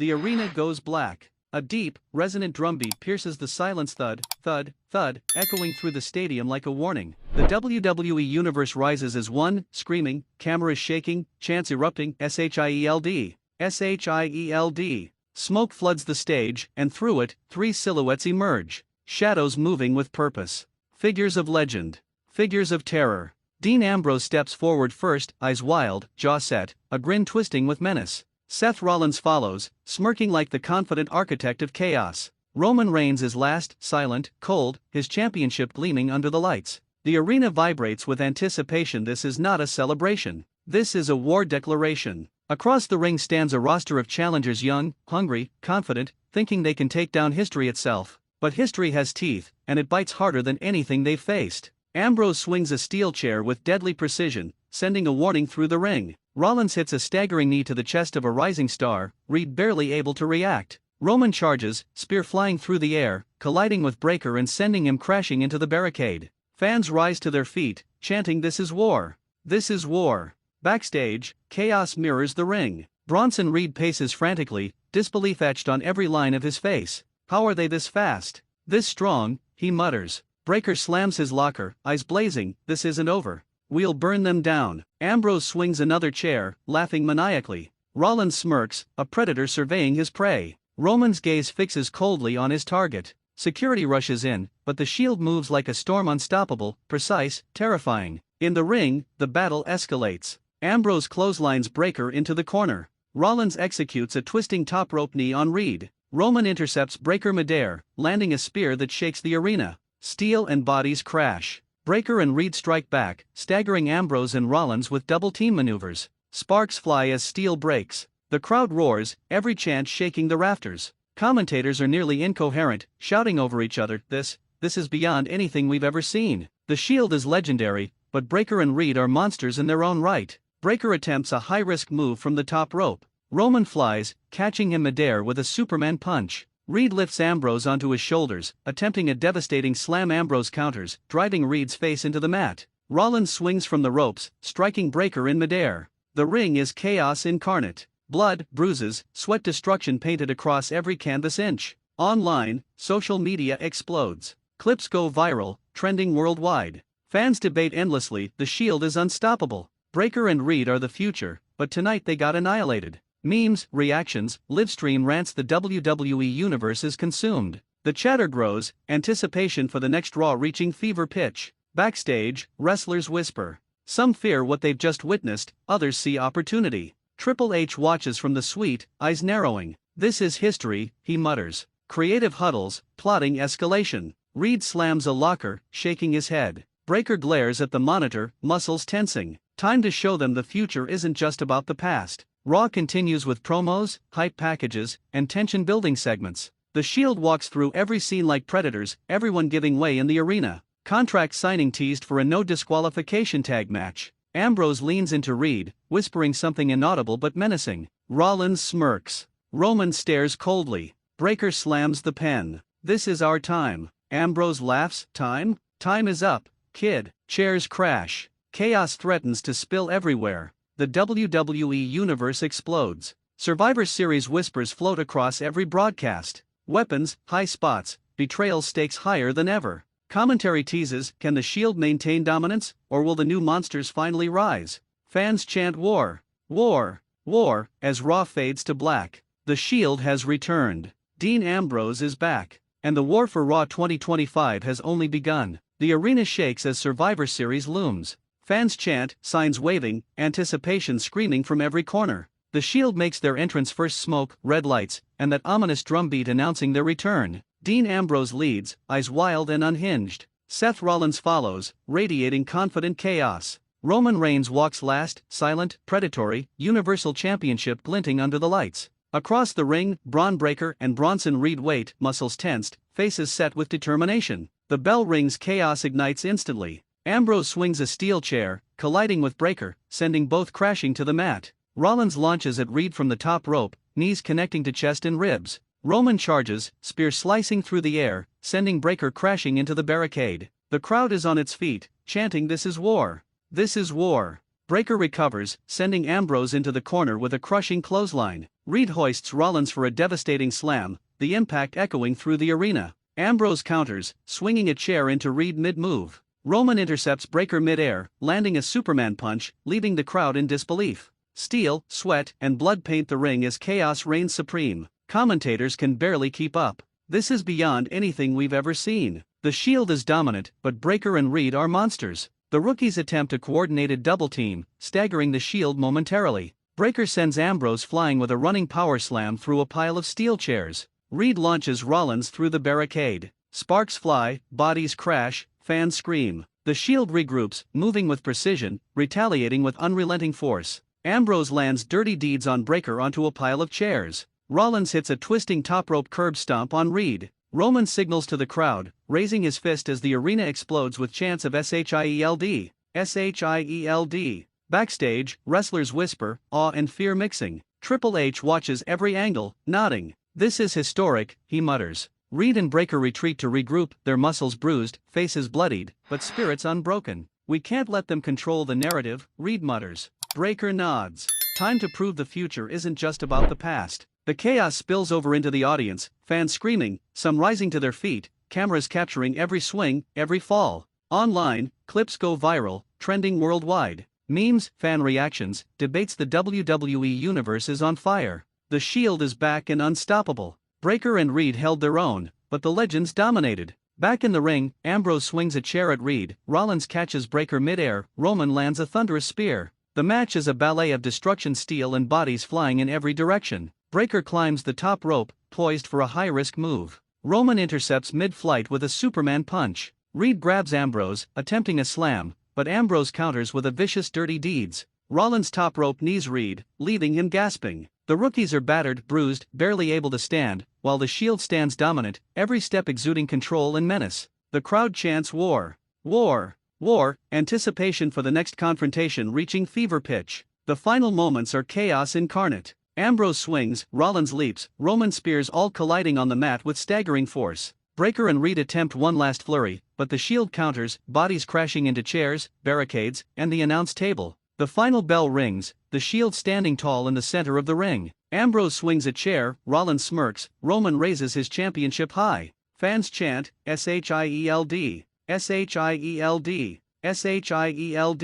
the arena goes black. A deep, resonant drumbeat pierces the silence, thud, thud, thud, echoing through the stadium like a warning. The WWE Universe rises as one, screaming, cameras shaking, chants erupting, SHIELD, SHIELD. Smoke floods the stage, and through it, three silhouettes emerge, shadows moving with purpose. Figures of legend. Figures of terror. Dean Ambrose steps forward first, eyes wild, jaw set, a grin twisting with menace. Seth Rollins follows, smirking like the confident architect of chaos. Roman Reigns is last, silent, cold, his championship gleaming under the lights. The arena vibrates with anticipation. This is not a celebration. This is a war declaration. Across the ring stands a roster of challengers, young, hungry, confident, thinking they can take down history itself. But history has teeth, and it bites harder than anything they've faced. Ambrose swings a steel chair with deadly precision, sending a warning through the ring. Rollins hits a staggering knee to the chest of a rising star, Reed barely able to react. Roman charges, spear flying through the air, colliding with Breakker and sending him crashing into the barricade. Fans rise to their feet, chanting, "This is war! This is war!" Backstage, chaos mirrors the ring. Bronson Reed paces frantically, disbelief etched on every line of his face. How are they this fast? This strong? He mutters. Breakker slams his locker, eyes blazing. This isn't over. We'll burn them down. Ambrose swings another chair, laughing maniacally. Rollins smirks, a predator surveying his prey. Roman's gaze fixes coldly on his target. Security rushes in, but the Shield moves like a storm, unstoppable, precise, terrifying. In the ring, the battle escalates. Ambrose clotheslines Breakker into the corner. Rollins executes a twisting top rope knee on Reed. Roman intercepts Breakker midair, landing a spear that shakes the arena. Steel and bodies crash. Breakker and Reed strike back, staggering Ambrose and Rollins with double-team maneuvers. Sparks fly as steel breaks. The crowd roars, every chant shaking the rafters. Commentators are nearly incoherent, shouting over each other, This is beyond anything we've ever seen. The Shield is legendary, but Breakker and Reed are monsters in their own right. Breakker attempts a high-risk move from the top rope. Roman flies, catching him midair with a Superman punch. Reed lifts Ambrose onto his shoulders, attempting a devastating slam. Ambrose counters, driving Reed's face into the mat. Rollins swings from the ropes, striking Breakker in midair. The ring is chaos incarnate. Blood, bruises, sweat, destruction painted across every canvas inch. Online, social media explodes. Clips go viral, trending worldwide. Fans debate endlessly. The Shield is unstoppable. Breakker and Reed are the future, but tonight they got annihilated. Memes, reactions, livestream rants. The WWE Universe is consumed. The chatter grows, anticipation for the next Raw reaching fever pitch. Backstage, wrestlers whisper. Some fear what they've just witnessed, others see opportunity. Triple H watches from the suite, eyes narrowing. This is history, he mutters. Creative huddles, plotting escalation. Reed slams a locker, shaking his head. Breakker glares at the monitor, muscles tensing. Time to show them the future isn't just about the past. Raw continues with promos, hype packages, and tension-building segments. The Shield walks through every scene like predators, everyone giving way in the arena. Contract signing teased for a no disqualification tag match. Ambrose leans into Reed, whispering something inaudible but menacing. Rollins smirks. Roman stares coldly. Breakker slams the pen. This is our time. Ambrose laughs. Time? Time is up, kid. Chairs crash. Chaos threatens to spill everywhere. The WWE Universe explodes. Survivor Series whispers float across every broadcast. Weapons, high spots, betrayal stakes higher than ever. Commentary teases, can the Shield maintain dominance, or will the new monsters finally rise? Fans chant war, war, war, as Raw fades to black. The Shield has returned. Dean Ambrose is back. And the war for Raw 2025 has only begun. The arena shakes as Survivor Series looms. Fans chant, signs waving, anticipation screaming from every corner. The Shield makes their entrance first, smoke, red lights, and that ominous drumbeat announcing their return. Dean Ambrose leads, eyes wild and unhinged. Seth Rollins follows, radiating confident chaos. Roman Reigns walks last, silent, predatory, Universal Championship glinting under the lights. Across the ring, Bron Breakker and Bronson Reed wait, muscles tensed, faces set with determination. The bell rings, chaos ignites instantly. Ambrose swings a steel chair, colliding with Breakker, sending both crashing to the mat. Rollins launches at Reed from the top rope, knees connecting to chest and ribs. Roman charges, spear slicing through the air, sending Breakker crashing into the barricade. The crowd is on its feet, chanting, "This is war! This is war!" Breakker recovers, sending Ambrose into the corner with a crushing clothesline. Reed hoists Rollins for a devastating slam, the impact echoing through the arena. Ambrose counters, swinging a chair into Reed mid-move. Roman intercepts Breakker mid-air, landing a Superman punch, leaving the crowd in disbelief. Steel, sweat, and blood paint the ring as chaos reigns supreme. Commentators can barely keep up. This is beyond anything we've ever seen. The Shield is dominant, but Breakker and Reed are monsters. The rookies attempt a coordinated double team, staggering the Shield momentarily. Breakker sends Ambrose flying with a running power slam through a pile of steel chairs. Reed launches Rollins through the barricade. Sparks fly, bodies crash, fans scream. The Shield regroups, moving with precision, retaliating with unrelenting force. Ambrose lands dirty deeds on Breakker onto a pile of chairs. Rollins hits a twisting top rope curb stomp on Reed. Roman signals to the crowd, raising his fist as the arena explodes with chants of SHIELD. SHIELD. Backstage, wrestlers whisper, awe and fear mixing. Triple H watches every angle, nodding. "This is historic," he mutters. Reed and Breakker retreat to regroup, their muscles bruised, faces bloodied, but spirits unbroken. "We can't let them control the narrative," Reed mutters. Breakker nods. Time to prove the future isn't just about the past. The chaos spills over into the audience, fans screaming, some rising to their feet, cameras capturing every swing, every fall. Online, clips go viral, trending worldwide. Memes, fan reactions, debates. The WWE Universe is on fire. The Shield is back and unstoppable. Breakker and Reed held their own, but the legends dominated. Back in the ring, Ambrose swings a chair at Reed, Rollins catches Breakker mid-air, Roman lands a thunderous spear. The match is a ballet of destruction, steel and bodies flying in every direction. Breakker climbs the top rope, poised for a high-risk move. Roman intercepts mid-flight with a Superman punch. Reed grabs Ambrose, attempting a slam, but Ambrose counters with a vicious dirty deeds. Rollins top rope knees Reed, leaving him gasping. The rookies are battered, bruised, barely able to stand, while the Shield stands dominant, every step exuding control and menace. The crowd chants war. War. War, anticipation for the next confrontation reaching fever pitch. The final moments are chaos incarnate. Ambrose swings, Rollins leaps, Roman spears, all colliding on the mat with staggering force. Breakker and Reed attempt one last flurry, but the Shield counters, bodies crashing into chairs, barricades, and the announce table. The final bell rings, the Shield standing tall in the center of the ring. Ambrose swings a chair, Rollins smirks, Roman raises his championship high. Fans chant, SHIELD, SHIELD, SHIELD.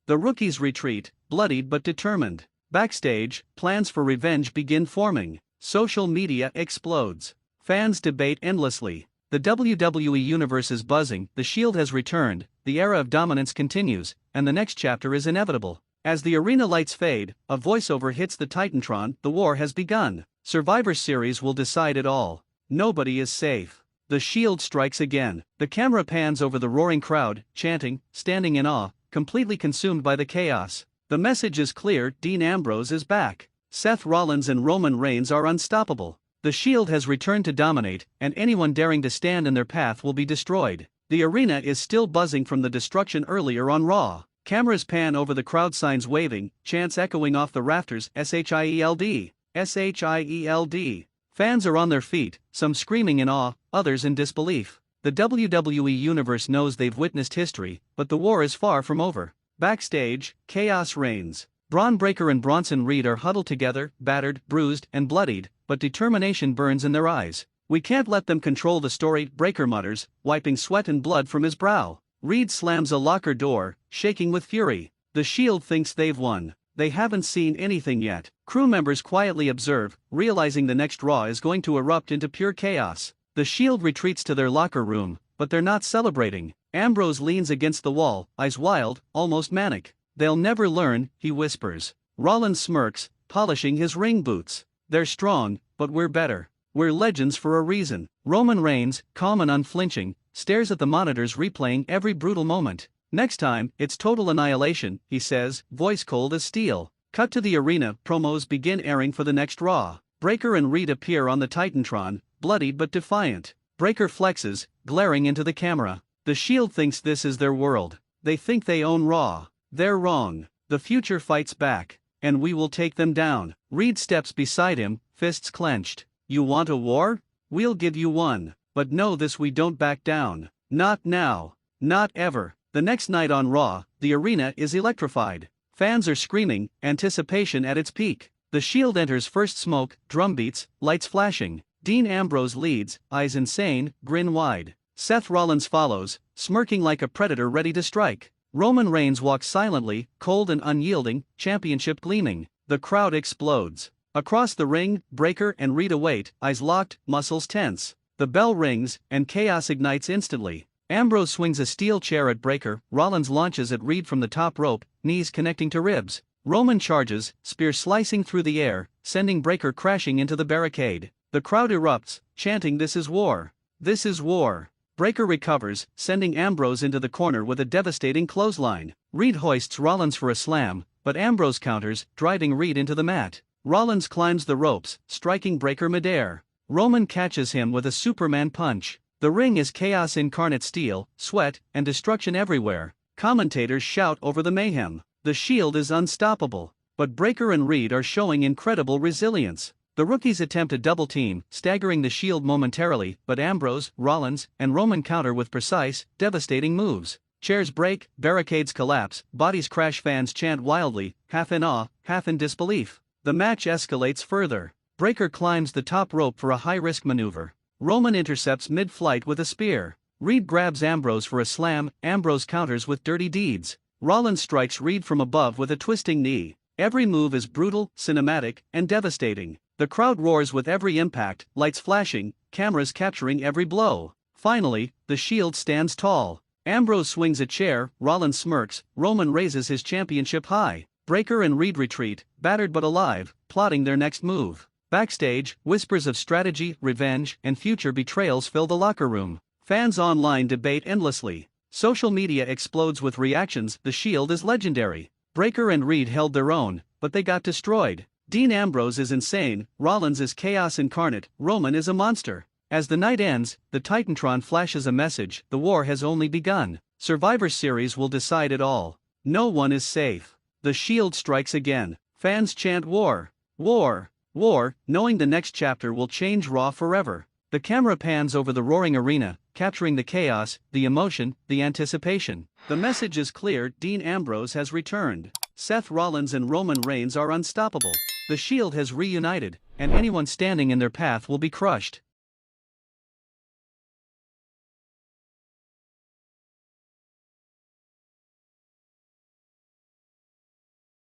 The rookies retreat, bloodied but determined. Backstage, plans for revenge begin forming. Social media explodes. Fans debate endlessly. The WWE Universe is buzzing, the Shield has returned, the era of dominance continues, and the next chapter is inevitable. As the arena lights fade, a voiceover hits the Titantron, the war has begun. Survivor Series will decide it all. Nobody is safe. The Shield strikes again. The camera pans over the roaring crowd, chanting, standing in awe, completely consumed by the chaos. The message is clear, Dean Ambrose is back. Seth Rollins and Roman Reigns are unstoppable. The Shield has returned to dominate, and anyone daring to stand in their path will be destroyed. The arena is still buzzing from the destruction earlier on Raw. Cameras pan over the crowd, signs waving, chants echoing off the rafters, SHIELD, SHIELD. Fans are on their feet, some screaming in awe, others in disbelief. The WWE Universe knows they've witnessed history, but the war is far from over. Backstage, chaos reigns. Bron Breakker and Bronson Reed are huddled together, battered, bruised, and bloodied, but determination burns in their eyes. "We can't let them control the story," Breakker mutters, wiping sweat and blood from his brow. Reed slams a locker door, shaking with fury. The Shield thinks they've won. They haven't seen anything yet. Crew members quietly observe, realizing the next Raw is going to erupt into pure chaos. The Shield retreats to their locker room, but they're not celebrating. Ambrose leans against the wall, eyes wild, almost manic. "They'll never learn," he whispers. Rollins smirks, polishing his ring boots. "They're strong, but we're better. We're legends for a reason." Roman Reigns, calm and unflinching, stares at the monitors replaying every brutal moment. "Next time, it's total annihilation," he says, voice cold as steel. Cut to the arena, promos begin airing for the next Raw. Breakker and Reed appear on the Titantron, bloodied but defiant. Breakker flexes, glaring into the camera. The Shield thinks this is their world. They think they own Raw. They're wrong. The future fights back. And we will take them down. Reed steps beside him, fists clenched. "You want a war? We'll give you one. But know this, we don't back down. Not now. Not ever." The next night on Raw, the arena is electrified. Fans are screaming, anticipation at its peak. The Shield enters first smoke, drum beats, lights flashing. Dean Ambrose leads, eyes insane, grin wide. Seth Rollins follows, smirking like a predator ready to strike. Roman Reigns walks silently, cold and unyielding, championship gleaming. The crowd explodes. Across the ring, Breakker and Reed await, eyes locked, muscles tense. The bell rings, and chaos ignites instantly. Ambrose swings a steel chair at Breakker, Rollins launches at Reed from the top rope, knees connecting to ribs. Roman charges, spear slicing through the air, sending Breakker crashing into the barricade. The crowd erupts, chanting "This is war! This is war!" Breakker recovers, sending Ambrose into the corner with a devastating clothesline. Reed hoists Rollins for a slam, but Ambrose counters, driving Reed into the mat. Rollins climbs the ropes, striking Breakker midair. Roman catches him with a Superman punch. The ring is chaos incarnate, steel, sweat, and destruction everywhere. Commentators shout over the mayhem. The Shield is unstoppable, but Breakker and Reed are showing incredible resilience. The rookies attempt a double team, staggering the Shield momentarily, but Ambrose, Rollins, and Roman counter with precise, devastating moves. Chairs break, barricades collapse, bodies crash, fans chant wildly, half in awe, half in disbelief. The match escalates further. Breakker climbs the top rope for a high-risk maneuver. Roman intercepts mid-flight with a spear. Reed grabs Ambrose for a slam, Ambrose counters with dirty deeds. Rollins strikes Reed from above with a twisting knee. Every move is brutal, cinematic, and devastating. The crowd roars with every impact, lights flashing, cameras capturing every blow. Finally, the Shield stands tall. Ambrose swings a chair, Rollins smirks, Roman raises his championship high. Breakker and Reed retreat, battered but alive, plotting their next move. Backstage, whispers of strategy, revenge, and future betrayals fill the locker room. Fans online debate endlessly. Social media explodes with reactions. The Shield is legendary. Breakker and Reed held their own, but they got destroyed. Dean Ambrose is insane, Rollins is chaos incarnate, Roman is a monster. As the night ends, the Titantron flashes a message: the war has only begun. Survivor Series will decide it all. No one is safe. The Shield strikes again. Fans chant war, war, war, knowing the next chapter will change Raw forever. The camera pans over the roaring arena, capturing the chaos, the emotion, the anticipation. The message is clear: Dean Ambrose has returned. Seth Rollins and Roman Reigns are unstoppable. The Shield has reunited, and anyone standing in their path will be crushed.